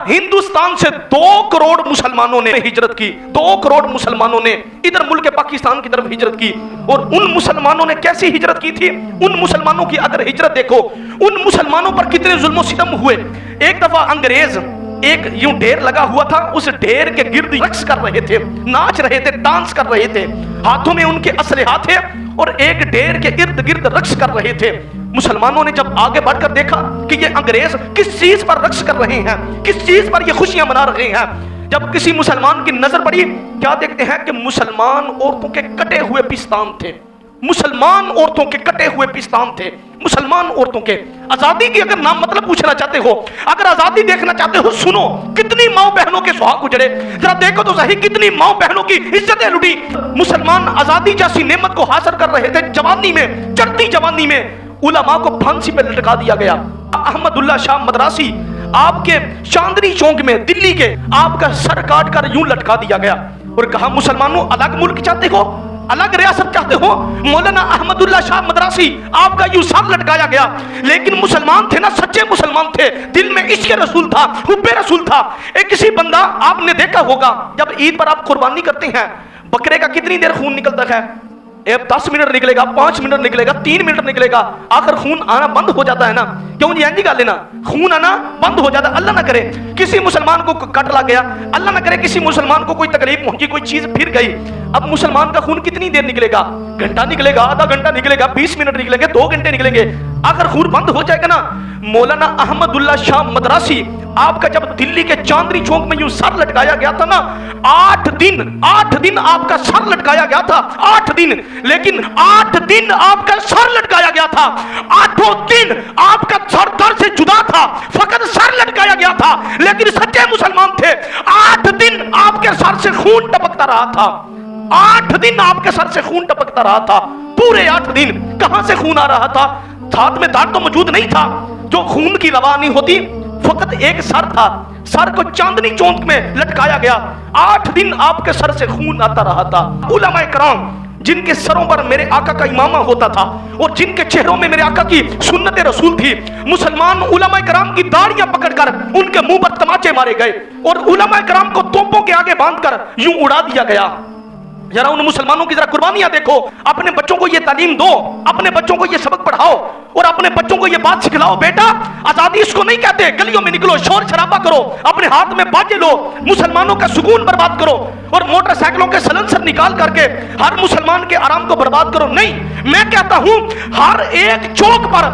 हिंदुस्तान से 2 करोड़ मुसलमानों ने हिजरत की, 2 करोड़ मुसलमानों ने इधर मुल्क पाकिस्तान की तरफ हिजरत की। और उन मुसलमानों ने कैसी हिजरत की थी? उन मुसलमानों की अगर हिजरत देखो, उन मुसलमानों पर कितने जुल्म सितम हुए। एक दफा अंग्रेज एक यूं ढेर लगा हुआ था, उस ढेर के गिर्द रक्स कर रहे थे, नाच रहे थे, डांस कर रहे थे, हाथों में उनके असलहा थे और एक ढेर के इर्द गिर्द रक्स कर रहे थे। मुसलमानों ने जब आगे बढ़कर देखा कि ये अंग्रेज किस चीज पर रक्स कर रहे हैं, किस चीज पर ये खुशियां मना रहे हैं, जब किसी मुसलमान की नजर पड़ी, क्या देखते हैं कि मुसलमान औरतों के कटे हुए पिस्तान थे, मुसलमान औरतों के कटे हुए पिस्तान थे, मुसलमान औरतों के। आजादी की अगर नाम मतलब पूछना चाहते हो, अगर आजादी देखना चाहते हो, सुनो कितनी माँ बहनों के सुहाग उजड़े, जरा देखो तो सही कितनी माँ बहनों की इज्जतें लुटी। मुसलमान आजादी जैसी नेमत को हासिल कर रहे थे, जवानी में, चढ़ती जवानी में उलमा को फांसी पे लटका दिया गया। अहमदुल्ला शाह मदरासी आपके चांदनी चौक में दिल्ली के आपका सर काट कर यूं लटका दिया गया और कहा मुसलमानों अलग मुल्क चाहते हो, अलग रियासत चाहते हो। मौलाना अहमदुल्ला शाह मदरासी आपका यूं सर लटकाया गया। लेकिन मुसलमान थे ना, सच्चे मुसलमान थे, दिल में इश्क रसूल था, हुब्बे रसूल था। एक किसी बंदा आपने देखा होगा, जब ईद पर आप कुर्बानी करते हैं, बकरे का कितनी देर खून निकलता है? 10 मिनट निकलेगा, 5 मिनट निकलेगा, 3 मिनट निकलेगा, आखिर खून आना बंद हो जाता है ना। क्यों जी एंजी गाल लेना, खून आना बंद हो जाता है। अल्लाह ना करे किसी मुसलमान को कट लग गया, अल्लाह ना करे किसी मुसलमान को कोई तकलीफ पहुंची, कोई चीज फिर गई, अब मुसलमान का खून कितनी देर निकलेगा? घंटा निकलेगा, आधा घंटा निकलेगा, 20 मिनट निकलेंगे, 2 घंटे निकलेंगे, आखिर खून बंद हो जाएगा ना। मौलाना अहमदुल्ला शाह मदरासी आपका जब दिल्ली के चांदनी चौक में यूं सर लटकाया गया था ना, 8 दिन आपका सर लटकाया गया था, 8 दिन। लेकिन 8 दिन आपका सर लटकाया गया था, 8 दिन आपका सर धड़ से जुदा था, फकत सर लटकाया गया था। लेकिन सच्चे मुसलमान थे, 8 दिन आपके सर से खून टपकता रहा था, 8 दिन आपके सर से खून टपकता रहा था, पूरे 8 दिन। कहां से खून आ रहा था? साथ में दाढ़ तो मौजूद नहीं था जो खून की रवानी होती, फकत एक सर था, सर को चांदनी चौक में लटकाया गया, 8 दिन आपके सर से खून आता रहा था। उलमा इकराम जिनके सरों पर मेरे आका का इमामा होता था और जिनके चेहरों में मेरे आका की सुन्नत रसूल थी, मुसलमान उलमा इकराम की दाढ़ियां पकड़कर उनके मुंह पर तमाचे मारे गए और उलमा इकराम को तोपों के आगे बांधकर यूं उड़ा दिया गया। जरा उन मुसलमानों की जरा कुर्बानियां देखो, अपने बच्चों को ये तालीम दो, अपने बच्चों को ये सबक पढ़ाओ और अपने बच्चों को ये बात सिखलाओ, बेटा आजादी इसको नहीं कहते, गलियों में निकलो, शोर शराबा करो, अपने हाथ में बाजे लो, मुसलमानों का सुकून बर्बाद करो और मोटरसाइकिलों के सलेंसर निकाल करके हर मुसलमान के आराम को बर्बाद करो। नहीं, मैं कहता हूं हर एक चौक पर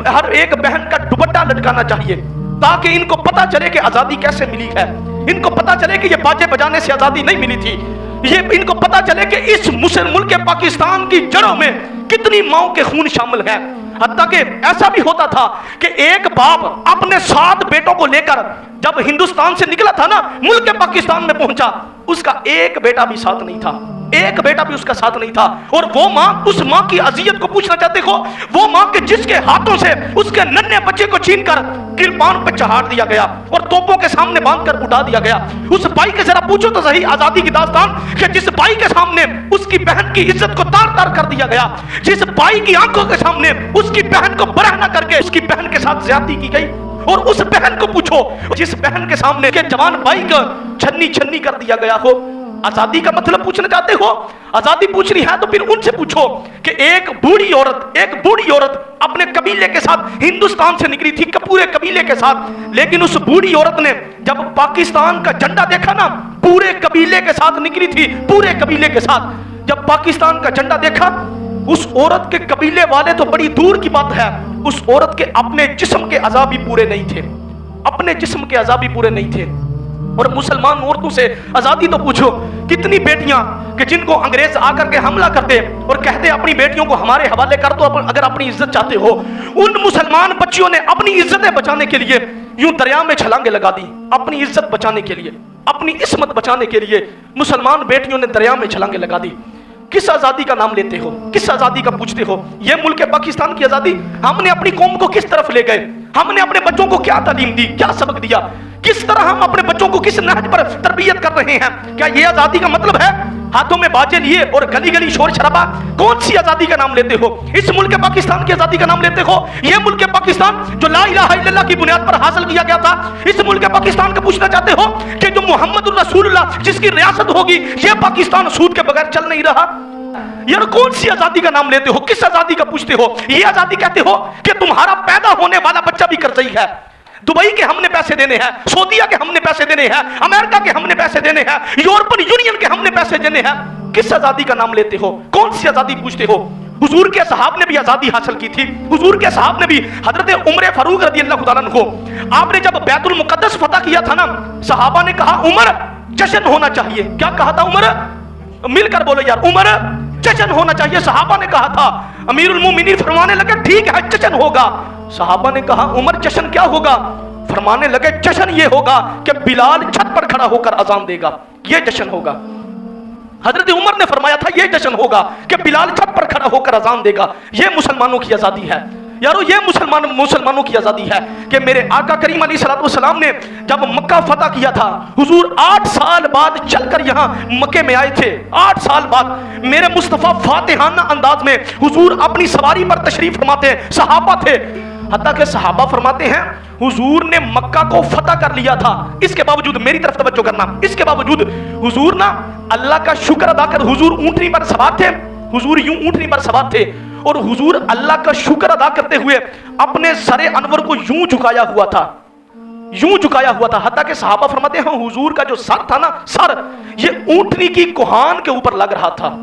हर एक बहन का दुपट्टा लटकाना चाहिए, ताकि इनको पता चले कि आजादी कैसे मिली है, इनको पता चले कि ये बाजे बजाने से आजादी नहीं मिली थी, ये इनको पता चले कि इस मुस्लिम मुल्क के पाकिस्तान की जड़ों में कितनी माओं के खून शामिल है। हत्ता कि ऐसा भी होता था कि एक बाप अपने 7 बेटों को लेकर जब हिंदुस्तान से निकला था ना, मुल्क के पाकिस्तान में पहुंचा, उसका एक बेटा भी साथ नहीं था, एक बेटा भी उसका साथ नहीं था। और वो माँ, उस माँ की अजियत को पूछना चाहते हो, वो माँ के जिसके हाथों से उसके नन्हे बच्चे को छीनकर किरपान पे चढ़ा दिया गया और तोपों के सामने बांधकर उठा दिया गया। उस भाई के जरा पूछो तो सही आजादी की दास्तान कि जिस भाई के सामने उसकी बहन की इज्जत को तार तार कर दिया गया, जिस भाई की आंखों के सामने उसकी बहन को बरहना करके उसकी बहन के साथ ज्यादती की गई। और उस बहन को पूछो जिस बहन के सामने के जवान भाई का छन्नी छन्नी कर दिया गया हो। आजादी का मतलब पूछना चाहते हो? आजादी पूछनी है तो फिर उनसे पूछो कि एक बूढ़ी औरत अपने कबीले के साथ हिंदुस्तान से निकली थी, पूरे कबीले के साथ, लेकिन उस बूढ़ी औरत ने जब पाकिस्तान का झंडा देखा ना, पूरे कबीले के साथ निकली थी, पूरे कबीले के साथ जब पाकिस्तान का झंडा देखा, उस औरत के कबीले वाले तो बड़ी दूर की बात है, उस औरत के अपने जिस्म के अज़ाब भी पूरे नहीं थे, अपने जिस्म के अज़ाब भी पूरे नहीं थे। और मुसलमान औरतों से आजादी तो पूछो, कितनी बेटियां कि जिनको अंग्रेज आकर के हमला करते और कहते अपनी बेटियों को हमारे हवाले कर दो अगर अपनी इज्जत चाहते हो। उन मुसलमान बच्चियों ने अपनी इज्जतें बचाने के लिए यूं दरिया में छलांगे लगा दी, अपनी इज्जत बचाने के लिए, अपनी इस्मत बचाने के लिए मुसलमान बेटियों ने दरिया में छलांगे लगा दी। किस आजादी का नाम लेते हो, किस आजादी का पूछते हो? ये मुल्क पाकिस्तान की आजादी हमने अपनी कौम को किस तरफ ले गए, हमने अपने बच्चों को क्या तालीम दी, क्या सबक दिया? किस तरह हम अपने बच्चों को किस नहज पर तरबियत कर रहे हैं? क्या ये आजादी का मतलब है हाथों में बाजे लिए और गली गली शोर शराबा? कौन सी आजादी का नाम लेते हो? इस मुल्क पाकिस्तान की आजादी का नाम लेते हो? ये मुल्क पाकिस्तान जो ला इलाहा इल्लल्लाह की बुनियाद पर हासिल किया गया था, इस मुल्क पाकिस्तान का पूछना चाहते हो कि जो मोहम्मद रसूलुल्लाह जिसकी रियासत होगी, ये पाकिस्तान सूद के बगैर चल नहीं रहा? यार कौन सी आजादी का नाम लेते हो? किस आजादी का पूछते हो? ये आजादी कहते हो कि तुम्हारा पैदा होने वाला बच्चा भी कर्जई है, दुबई के हमने पैसे देने हैं, सऊदीया के हमने पैसे देने हैं, अमेरिका के हमने पैसे देने हैं, यूरोपियन यूनियन के हमने पैसे देने हैं। किस आजादी का नाम लेते हो? कौन सी आजादी पूछते हो? हुजूर के सहाब ने भी आजादी हासिल की थी। हुजूर के सहाब ने भी हजरत उमर फारूक रज़ी अल्लाह तआला अन्हु को, आपने जब बैतुल मुक़द्दस फतह किया था ना, सहाबा ने कहा उमर जश्न होना चाहिए। क्या कहा था उमर? मिलकर बोलो यार, उमर जश्न होना चाहिए। सहाबा ने कहा था, अमीरुल मोमिनीन फरमाने लगे ठीक है जश्न होगा। सहाबा ने कहा उमर जश्न क्या होगा? फरमाने लगे जश्न ये होगा कि बिलाल छत पर खड़ा होकर अजान देगा, ये जश्न होगा। हजरत उमर ने फरमाया था ये जश्न होगा कि बिलाल छत पर खड़ा होकर अजान देगा। ये मुसलमानों की आजादी है यारो, ये मुसलमानों की आजादी है कि मेरे आका करीम अलैहिस्सलाम ने जब मक्का फतह किया था, हुजूर 8 साल बाद चलकर यहाँ मक्के में आए थे। 8 साल बाद मेरे मुस्तफ़ा फातिहाना अंदाज में हुजूर अपनी सवारी पर तशरीफ फरमाते हैं। सहाबा थे, हत्ता के सहाबा फरमाते हैं हुजूर ने मक्का को फतह कर लिया था, इसके बावजूद, मेरी तरफ तवज्जो करना, इसके बावजूद हुजूर ना अल्लाह का शुक्र अदा कर, हुजूर ऊंटनी पर सवार थे, हुजूर यूं ऊंटनी पर सवार थे और हुजूर अल्लाह का शुक्र अदा करते हुए अपने सरे अनवर को यूं झुकाया हुआ था, यूं झुकाया हुआ था। हत्ता के सहाबा फरमाते हैं हुजूर का जो सर था ना, सर ये ऊंटनी की कोहान के ऊपर लग रहा था।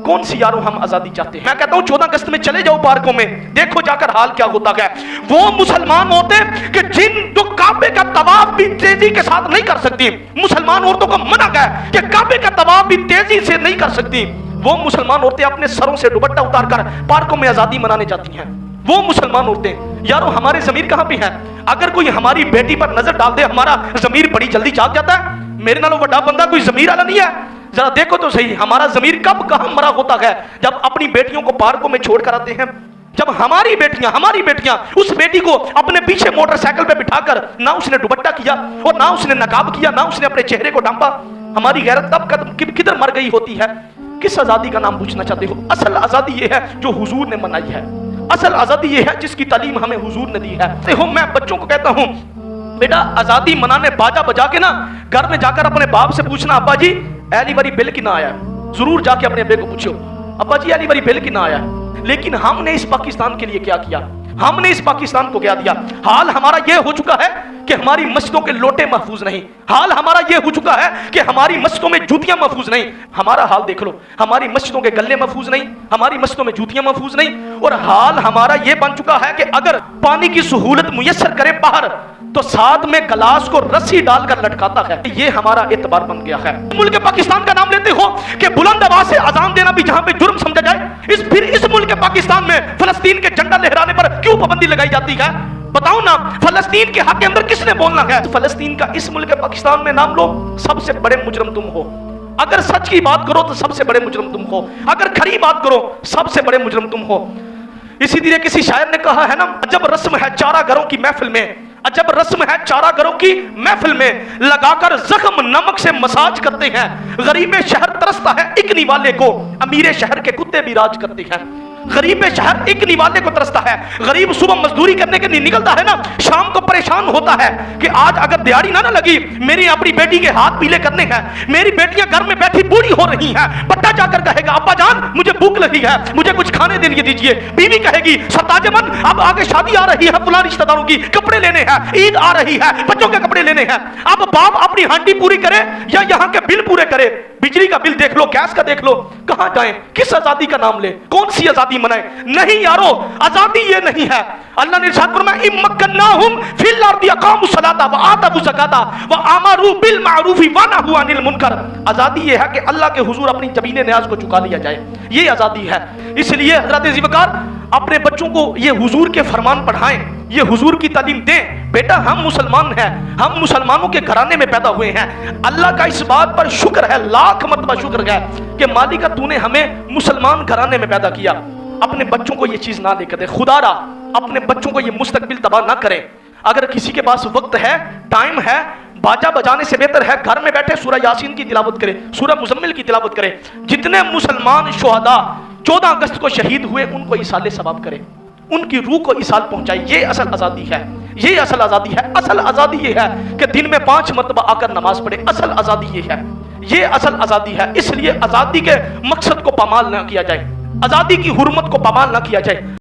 कौन सी यारों हम आजादी चाहते हैं? मैं कहता हूं 14 अगस्त में चले जाओ पार्कों में, देखो जाकर हाल क्या होता है। वो मुसलमान होते कि जिन जो काबे का तवाफ भी तेजी के साथ नहीं कर सकती, मुसलमान औरतों को मना है कि काबे का तवाफ भी तेजी से नहीं कर सकती, वो मुसलमान औरतें अपने सरों से दुपट्टा उतारकर पार्कों में आजादी मनाने जाती हैं। वो मुसलमान औरतें, यारों हमारे ज़मीर कहां पे है? अगर कोई हमारी बेटी पर नजर डाल दे, हमारा ज़मीर बड़ी जल्दी जाग जाता है। मेरे नालों बड़ा बंदा कोई ज़मीर वाला नहीं है। जरा देखो तो सही, हमारा ज़मीर कब कहां मरा होता है? जब अपनी बेटियों को पार्कों में छोड़कर आते हैं, जब हमारी बेटियां उस बेटी को अपने पीछे मोटरसाइकिल पे बिठाकर ना उसने दुपट्टा किया और ना उसने नकाब किया, ना उसने अपने चेहरे को ढांपा, हमारी गैरत तब किधर मर गई होती है? किस आजादी का नाम पूछना चाहते हो? असल आजादी ये है जो हुजूर ने मनाई है, असल आजादी ये है जिसकी तालीम हमें हुजूर ने दी है। देखो मैं बच्चों को कहता हूं बेटा आजादी मनाने बाजा बजा के ना घर में जाकर अपने बाप से पूछना, अब्बा जी एली बारी बिल कितना आया? जरूर जाके अपने अब्बे को पूछो, अब्बा जी एली बारी बिल कितना आया? लेकिन हमने इस पाकिस्तान के लिए क्या किया? हमने इस पाकिस्तान को क्या दिया? हाल हमारा यह हो चुका है कि हमारी मस्जिदों के लोटे महफूज नहीं, हाल हमारा यह हो चुका है कि हमारी मस्जिदों में जूतियां महफूज नहीं। हमारा हाल देख लो, हमारी मस्जिदों के गल्ले महफूज नहीं, हमारी मस्जिदों में जूतियां महफूज नहीं। और हाल हमारा यह बन चुका है कि अगर पानी की सहूलत मुयस्सर करे बाहर तो साथ में गिलास को रस्सी डालकर लटकाता है। ये हमारा एतबार बन गया है। मुल्क पाकिस्तान का नाम लेते हो कि बुलंद आवाज से अजान देना भी जहां पे जुर्म समझा जाए, फिर इस मुल्क पाकिस्तान में फलस्तीन के झंडा लहराने पर क्यों पाबंदी लगाई जाती है? बताओ ना, फलस्तीन के हक के अंदर किसने बोलना है? फलस्तीन का इस मुल्क पाकिस्तान में नाम लो, सबसे बड़े मुजरम तुम हो। अगर सच की बात करो तो सबसे बड़े मुजरम तुम हो, अगर खरी बात करो सबसे बड़े मुजरम तुम हो। इसी तरह किसी शायर ने कहा है ना, अजब रस्म है चारा घरों की महफिल में, अजब रस्म है चारा घरों की महफिल में, लगाकर जख्म नमक से मसाज करते हैं। गरीब शहर तरसता है इकनी वाले को, अमीर शहर के कुत्ते भी राज करते हैं। गरीब शहर इकनी वाले को तरसता है, गरीब सुबह मजदूरी करने के लिए निकलता है ना, शाम को परेशान होता है कि आज अगर दिहाड़ी ना लगी, मेरी अपनी बेटी के हाथ पीले करने हैं, मेरी बेटियां घर में बैठी बूढ़ी हो रही हैं। बट्टा जाकर कहेगा अब्बा जान मुझे भूख लगी है, मुझे कुछ खाने के लिए दीजिए। बीवी कहेगी सरताजमन अब आगे शादी आ रही है, फलां रिश्तेदारों की कपड़े लेने हैं, ईद आ रही है, बच्चों के कपड़े लेने हैं। अब बाप अपनी हांडी पूरी करे या यहाँ के बिल पूरे करे? बिजली का बिल देख लो, गैस का देख लो, कहां जाएं? किस आजादी का नाम ले? कौन सी आजादी मनाए? नहीं यारो, आजादी ये नहीं है। अल्लाह ने इरशाद फरमाया इम्मक्कन्नाहुम फिल अर्दि अकामुस सलाता व आतबुज ज़काता व अमरू बिल मारूफी व नहू अनिल मुनकर। आजादी ये है कि अल्लाह के हुजूर अपनी जबीन न्याज को चुका लिया जाए, ये आजादी है। इसलिए हज़रत ज़ुल्फ़िकार अपने बच्चों को ये हुजूर के फरमान पढ़ाएं, ये हुजूर की तालीम दें। बेटा हम मुसलमान हैं, हम मुसलमानों के घराने में पैदा हुए हैं। अल्लाह का इस बात पर शुक्र है, लाख मरतबा शुक्र है कि मालिका तूने हमें मुसलमान घराने में पैदा किया। अपने बच्चों को ये चीज ना लेकर दे, खुदारा अपने बच्चों को ये मुस्तकबिल तबाह ना करें। अगर किसी के पास वक्त है, टाइम है, बाजा बजाने से बेहतर है घर में बैठे सूरह यासीन की तिलावत करें, सूरह मुजम्मिल की तिलावत करें। जितने मुसलमान शुहदा 14 अगस्त को शहीद हुए उनको इसाले सवाब करें, उनकी रूह को इसाल पहुंचाए। ये असल आज़ादी है, ये असल आज़ादी है। असल आज़ादी ये है कि दिन में 5 मरतबा आकर नमाज पढ़े। असल आज़ादी ये है, ये असल आज़ादी है। इसलिए आज़ादी के मकसद को पामाल ना किया जाए, आज़ादी की हुर्मत को पामाल ना किया जाए।